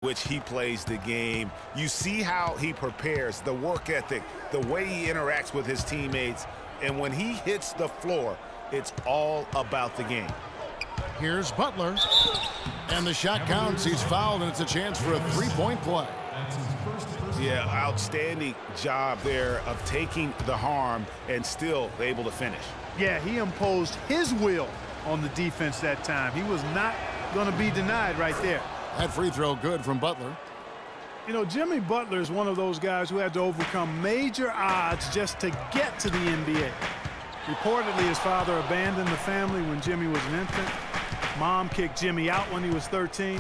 which he plays the game. You see how he prepares, the work ethic, the way he interacts with his teammates. And when he hits the floor, it's all about the game. Here's Butler. And the shot counts. He's fouled, and it's a chance for a three-point play. Yeah, outstanding job there of taking the harm and still able to finish. Yeah, he imposed his will on the defense that time. He was not going to be denied right there. That free throw good from Butler. You know, Jimmy Butler is one of those guys who had to overcome major odds just to get to the NBA. Reportedly, his father abandoned the family when Jimmy was an infant. Mom kicked Jimmy out when he was 13.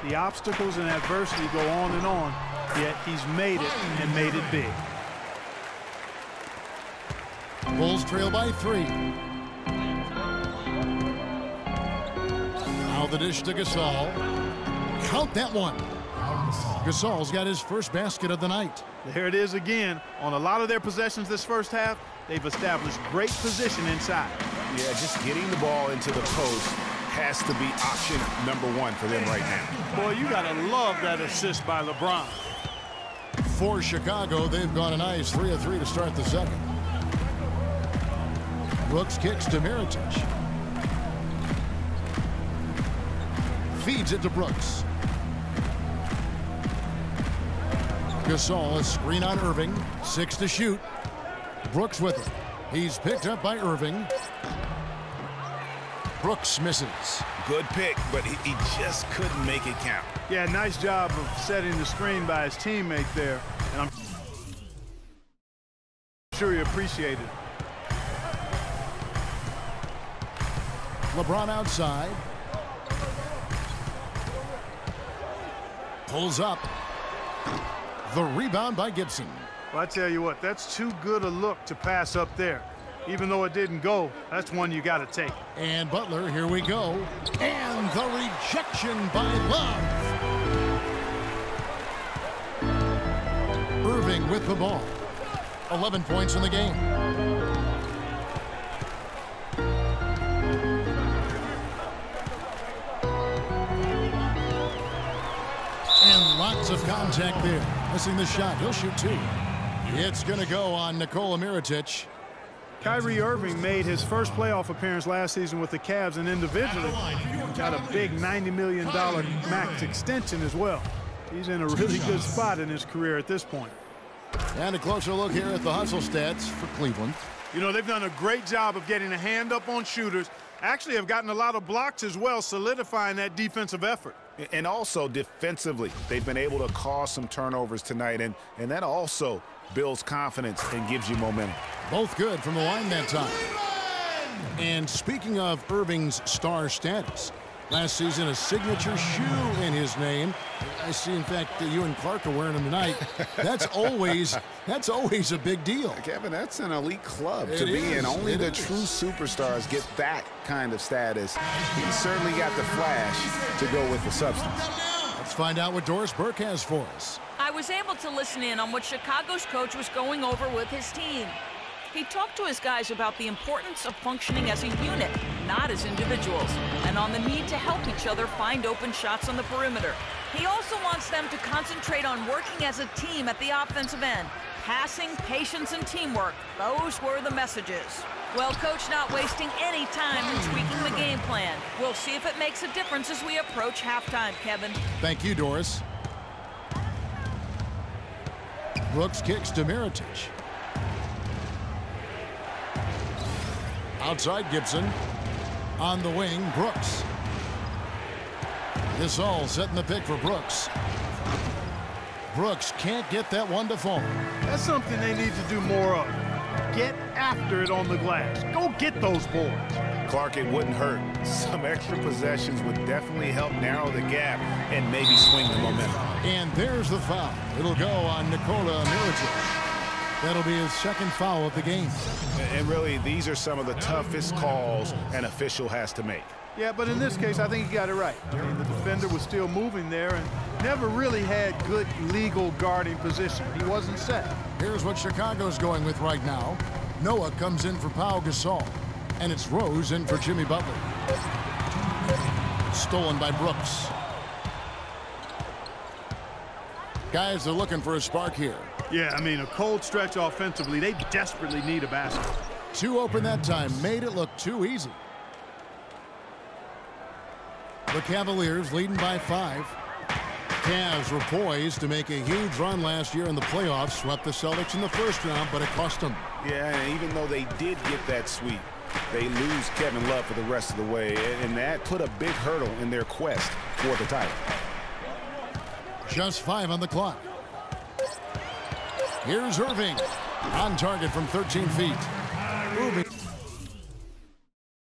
The obstacles and adversity go on, yet he's made it and made it big. Bulls trail by 3. Now the dish to Gasol. Count that one. Gasol's got his first basket of the night. There it is again. On a lot of their possessions this first half, they've established great position inside. Yeah, just getting the ball into the post has to be option #1 for them right now. Boy, you got to love that assist by LeBron. For Chicago, they've gone a nice 3 of 3 to start the second. Brooks kicks to Mirotic. Feeds it to Brooks. Gasol, a screen on Irving. 6 to shoot. Brooks with it. He's picked up by Irving. Brooks misses. Good pick, but he just couldn't make it count. Yeah, nice job of setting the screen by his teammate there. And I'm sure he appreciated it. LeBron outside. Pulls up. The rebound by Gibson. Well, I tell you what, that's too good a look to pass up there. Even though it didn't go, that's one you got to take. And Butler, here we go. And the rejection by Love. Irving with the ball. 11 points in the game. And lots of contact there. Missing the shot. He'll shoot 2. It's going to go on Nikola Mirotic. Kyrie Irving made his first playoff appearance last season with the Cavs, and individually got a big $90 million max extension as well. He's in a really good spot in his career at this point. And a closer look here at the hustle stats for Cleveland. You know, they've done a great job of getting a hand up on shooters. Actually have gotten a lot of blocks as well, solidifying that defensive effort. And also defensively, they've been able to cause some turnovers tonight, and that also builds confidence and gives you momentum. Both good from the line that time. And speaking of Irving's star status, last season a signature shoe in his name. I see, in fact, that you and Clark are wearing them tonight. That's always a big deal. Kevin, that's an elite club to be is. in. Only the true superstars get that kind of status. He's certainly got the flash to go with the substance. Let's find out what Doris Burke has for us. I was able to listen in on what Chicago's coach was going over with his team. He talked to his guys about the importance of functioning as a unit, not as individuals, and on the need to help each other find open shots on the perimeter. He also wants them to concentrate on working as a team at the offensive end. Passing, patience, and teamwork. Those were the messages. Well, Coach not wasting any time in tweaking the game plan. We'll see if it makes a difference as we approach halftime, Kevin. Thank you, Doris. Brooks kicks to Mirotic. Outside Gibson. On the wing, Brooks. Gasol setting the pick for Brooks. Brooks can't get that one to fall. That's something they need to do more of. Get after it on the glass. Go get those boards. Clark, it wouldn't hurt. Some extra possessions would definitely help narrow the gap and maybe swing the momentum. And there's the foul. It'll go on Nikola Mirotic. That'll be his second foul of the game. And really, these are some of the toughest calls an official has to make. Yeah, but in this case, I think he got it right. I mean, the defender was still moving there and never really had good legal guarding position. He wasn't set. Here's what Chicago's going with right now. Noah comes in for Pau Gasol, and it's Rose in for Jimmy Butler. Stolen by Brooks. Guys are looking for a spark here. Yeah, I mean, a cold stretch offensively. They desperately need a basket. Two open that time. Made it look too easy. The Cavaliers leading by 5. Cavs were poised to make a huge run last year in the playoffs. Swept the Celtics in the first round, but it cost them. Yeah, and even though they did get that sweep, they lose Kevin Love for the rest of the way, and that put a big hurdle in their quest for the title. Just 5 on the clock. Here's Irving. On target from 13 feet. Irving.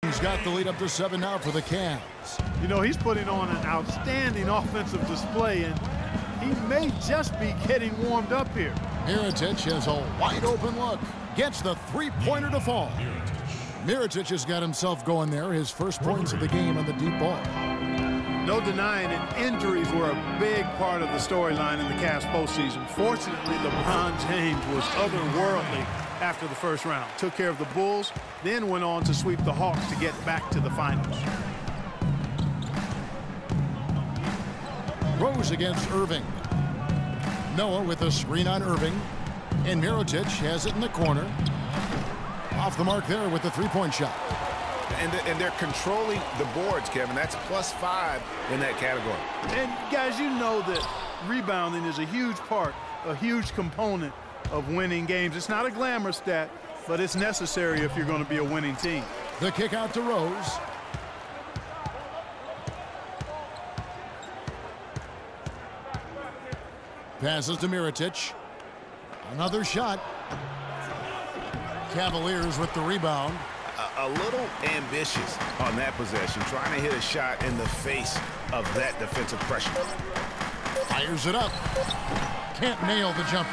He's got the lead up to 7 now for the Cavs. You know, he's putting on an outstanding offensive display, and he may just be getting warmed up here. Mirotic has a wide open look. Gets the three-pointer to fall. Mirotic has got himself going there. His first points of the game on the deep ball. No denying it, injuries were a big part of the storyline in the Cavs postseason. Fortunately, LeBron James was otherworldly after the first round. Took care of the Bulls, then went on to sweep the Hawks to get back to the finals. Rose against Irving. Noah with a screen on Irving. And Mirotic has it in the corner. Off the mark there with the three-point shot. And they're controlling the boards, Kevin. That's +5 in that category. And, guys, you know that rebounding is a huge part, a huge component of winning games. It's not a glamour stat, but it's necessary if you're going to be a winning team. The kick out to Rose. Passes to Mirotic. Another shot. Cavaliers with the rebound. A little ambitious on that possession, trying to hit a shot in the face of that defensive pressure. Fires it up. Can't nail the jumper.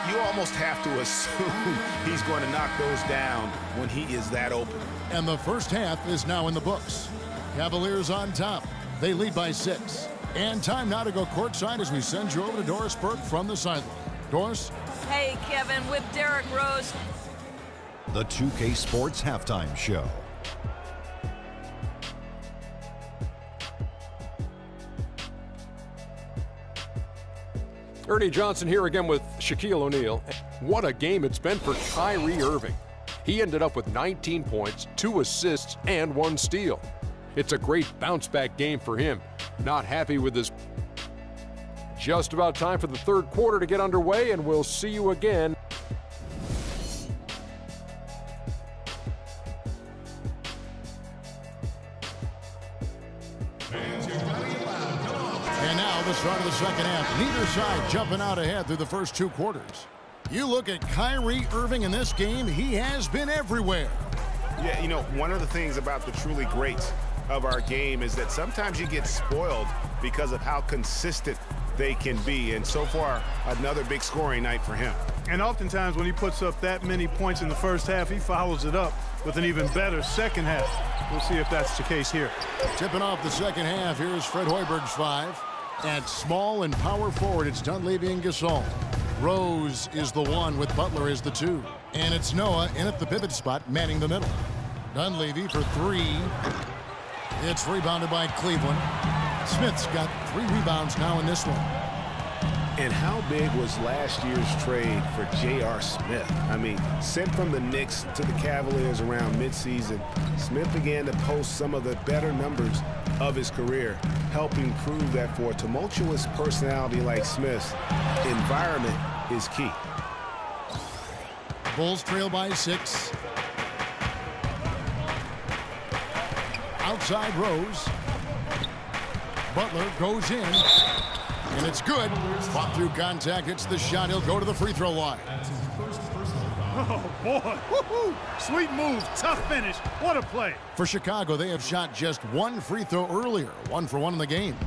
You almost have to assume he's going to knock those down when he is that open. And the first half is now in the books. Cavaliers on top. They lead by 6. And time now to go courtside as we send you over to Doris Burke from the sideline. Doris? Hey, Kevin, with Derrick Rose. The 2K Sports Halftime Show. Ernie Johnson here again with Shaquille O'Neal. What a game it's been for Kyrie Irving. He ended up with 19 points, 2 assists, and 1 steal. It's a great bounce-back game for him. Not happy with this. Just about time for the third quarter to get underway, and we'll see you again. And now the start of the second half. Neither side jumping out ahead through the first 2 quarters. You look at Kyrie Irving in this game, he has been everywhere. Yeah, you know, one of the things about the truly greats of our game is that sometimes you get spoiled because of how consistent they can be. And so far, another big scoring night for him. And oftentimes when he puts up that many points in the first half, he follows it up with an even better second half. We'll see if that's the case here. Tipping off the second half, here's Fred Hoiberg's 5. At small and power forward, it's Dunleavy and Gasol. Rose is the 1 with Butler as the 2. And it's Noah in at the pivot spot, manning the middle. Dunleavy for 3. It's rebounded by Cleveland. Smith's got 3 rebounds now in this one. And how big was last year's trade for J.R. Smith? I mean, sent from the Knicks to the Cavaliers around midseason, Smith began to post some of the better numbers of his career, helping prove that for a tumultuous personality like Smith's, environment is key. Bulls trail by 6. Outside Rose. Butler goes in. And it's good. Fought through contact, hits the shot. He'll go to the free throw line. Oh, boy. Woo-hoo. Sweet move. Tough finish. What a play. For Chicago, they have shot just 1 free throw earlier. 1 for 1 in the game.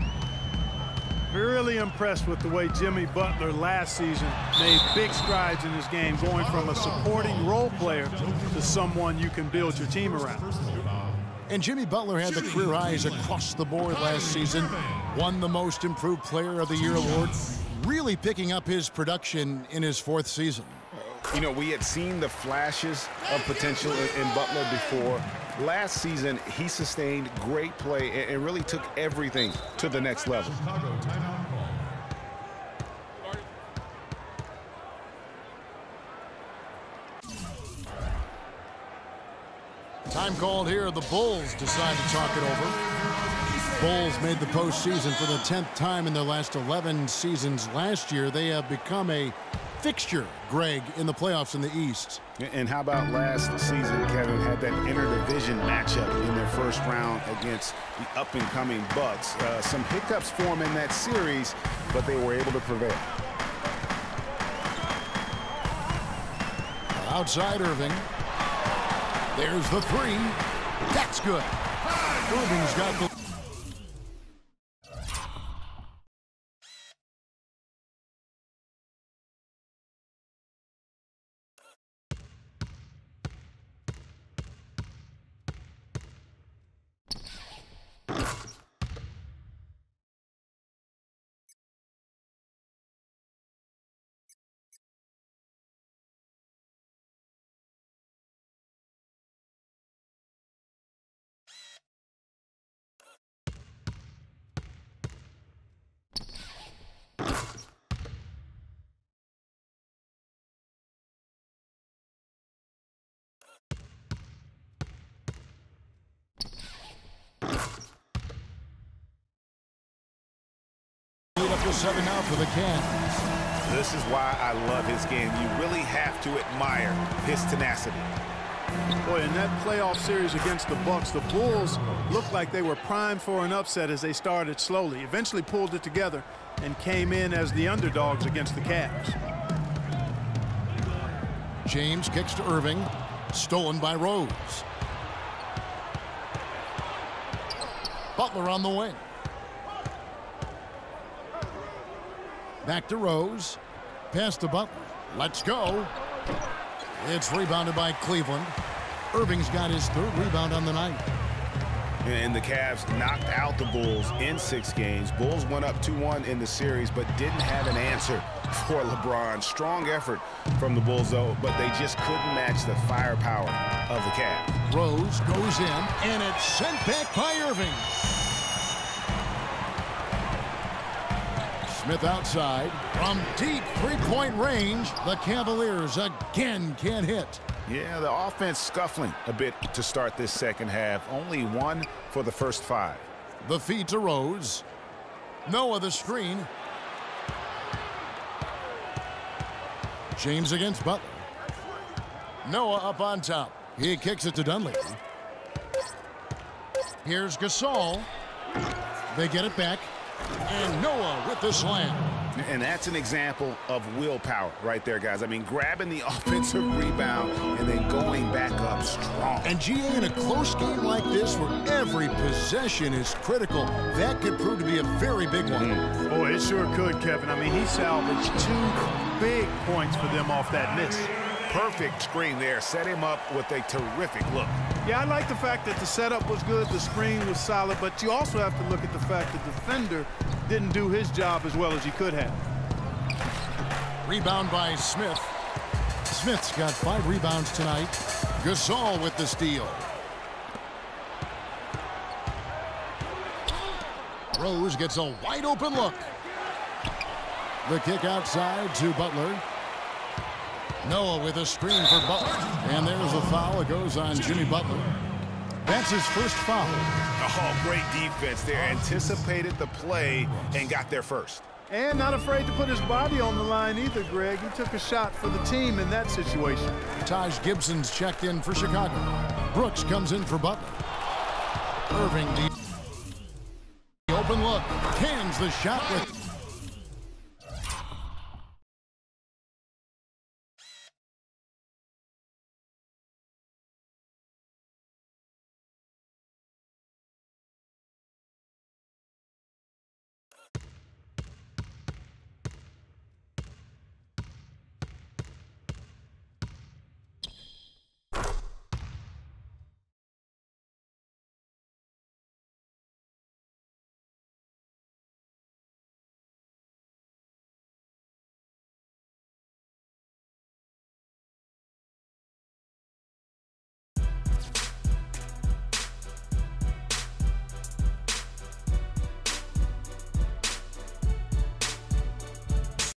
Really impressed with the way Jimmy Butler last season made big strides in his game, going from a supporting role player to someone you can build your team around. And Jimmy Butler had the career highs across the board last season. Won the Most Improved Player of the Year award. Really picking up his production in his 4th season. You know, we had seen the flashes of potential in Butler before. Last season, he sustained great play and really took everything to the next level. Time called here. The Bulls decide to talk it over. Bulls made the postseason for the 10th time in their last 11 seasons last year. They have become a fixture, Greg, in the playoffs in the East. And how about last season, Kevin, had that interdivision matchup in their first round against the up-and-coming Bucks. Some hiccups for them in that series, but they were able to prevail. Outside Irving. There's the three. That's good. Irving's got the... Up to 7 now for the Cavs. This is why I love his game. You really have to admire his tenacity. Boy, in that playoff series against the Bucks, the Bulls looked like they were primed for an upset as they started slowly, eventually pulled it together, and came in as the underdogs against the Cavs. James kicks to Irving. Stolen by Rose. Butler on the wing. Back to Rose. Pass to Butler. Let's go. It's rebounded by Cleveland. Irving's got his 3rd rebound on the night. And the Cavs knocked out the Bulls in 6 games. Bulls went up 2-1 in the series, but didn't have an answer for LeBron. Strong effort from the Bulls, though, but they just couldn't match the firepower of the Cavs. Rose goes in, and it's sent back by Irving. Smith outside. From deep 3-point range, the Cavaliers again can't hit. Yeah, the offense scuffling a bit to start this second half. Only 1 for the first 5. The feed to Rose. Noah the screen. James against Butler. Noah up on top. He kicks it to Dunleavy. Here's Gasol. They get it back. And Noah with the slam. And that's an example of willpower right there, guys. I mean, grabbing the offensive rebound and then going back up strong. And GA, in a close game like this where every possession is critical, that could prove to be a very big one. Boy, it sure could, Kevin. I mean, he salvaged 2 big points for them off that miss. Perfect screen there. Set him up with a terrific look. Yeah, I like the fact that the setup was good, the screen was solid, but you also have to look at the fact that the defender didn't do his job as well as he could have. Rebound by Smith. Smith's got 5 rebounds tonight. Gasol with the steal. Rose gets a wide open look. The kick outside to Butler. Noah with a screen for Butler. And there's a foul. It goes on Jimmy Butler. That's his first foul. Oh, great defense there. Anticipated the play and got there first. And not afraid to put his body on the line either, Greg. He took a shot for the team in that situation. Taj Gibson's checked in for Chicago. Brooks comes in for Butler. Irving, the open look. Cans the shot with